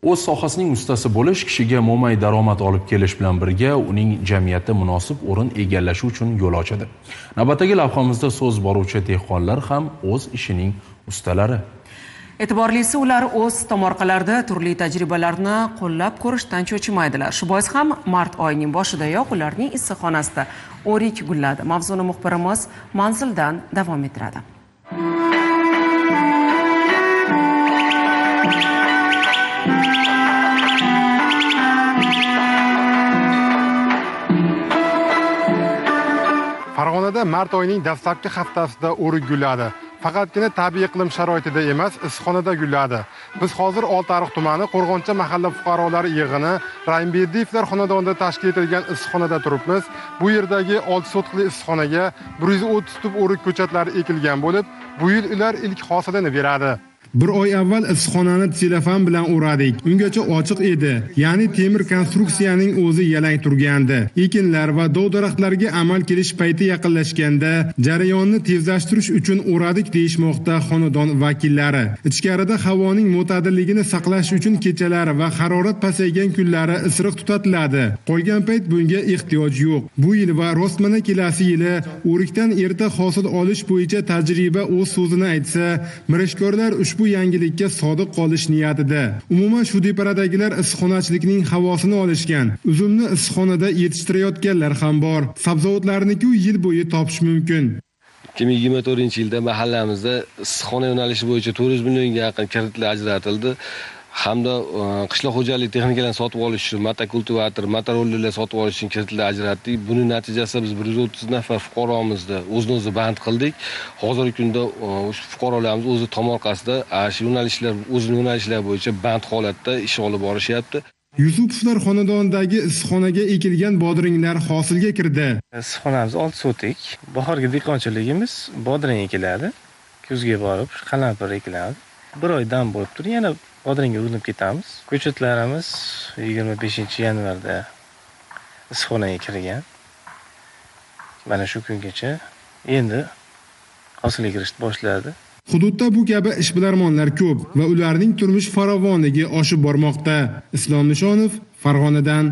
O'z sohasining ustasi bo'lish kishiga mo'may daromad olib kelish bilan birga uning jamiyatda munosib o'rin egallashi uchun yo'l ochadi. Navbatdagi lavhamizda so'z boruvchi dehqonlar ham o'z ishining ustalari. E'tiborlisi, ular o'z tomorqalarida turli tajribalarni qo'llab ko'rishdan cho'chimaydilar. Shu bois ham mart oyining boshidayoq ularning issiqxonasida o'rik gulladi. Mavzuni muxbirimiz Manzildan davom ettiradi. Farg'onada mart oyining dastlabki haftasida o'rik gulladi. Faqatgina tabiiy iqlim sharoitida emas, issiqxonada gulladi. Biz hozir Oltiariq tumani Qo'rg'oncha mahalla fuqarolari yig'ini Raymberdiyevlar xonadonida tashkil etilgan issiqxonada turibmiz. Bu yerdagi 6 sotixli issiqxonaga 130 tub o'rik ko'chatlari ekilgan bo'lib, bu yil ular ilk hosilini beradi. Bir oy avval issiqxonani selofan bilan o'radik. Ungacha ochiq edi. Ya'ni temir konstruksiyaning o'zi yalang turgandi. Ekinlar va dov-daraxtlarga amal kelish payti yaqinlashganda jarayonni tezlashtirish uchun o'radik deyishmoqda xonadon vakillari. Ichkarida havoning mo'tadilligini saqlash uchun kechalari va harorat pasaygan kunlari isiriq tutatiladi. Qolgan payt bunga ehtiyoj yo'q. Bu yil va rostmana kelasi yili o'rikdan erta hosil olish bo'yicha tajriba o'z so'zini aytsa, mirishkorlar ushbu yangilikka sodiq qolish niyatida. Umuman shu deparadagilar issiqxonachilikning havosini olishgan. Uzumni issiqxonada yetishtirayotganlar ham bor. Sabzavotlarni-ku yil bo'yi topish mumkin. 2024-yilda mahallamizda issiqxona yo'nalishi bo'yicha 400 millionga yaqin kreditlar ajratildi. Hamda qishloq xo'jalik texnikalarini sotib olish uchun motokultivator, motorollerlar sotib olish uchun kreditlar ajratdik. Buning natijasida biz 130 nafar fuqaromizni o'zini-o'zi band qildik. Hozirgi kunda fuqarolarimiz o'zi tomorqasida shu yo'nalishlar, o'zining yo'nalishlari bo'yicha band holatda ish olib borishyapti. Yusupovlar xonadonidagi issiqxonaga ekilgan bodringlar hosilga kirdi. Issiqxonamiz 6 sotik. Bahorgi dehqonchiligimiz bodring ekiladi. Kuzga borib qalampir ekiladi. Bir oy dam bo'lib turib, yana bodringga urinib ketamiz. Ko'chatlarimiz 25-yanvarda issiqxonaga kirgan. Mana shu kungacha endi hosilga kirishni boshladi. Hududda bu kabi ishbilarmonlar ko'p va ularning turmush farovonligi oshib bormoqda. Islom Nishonov, Farg'onadan.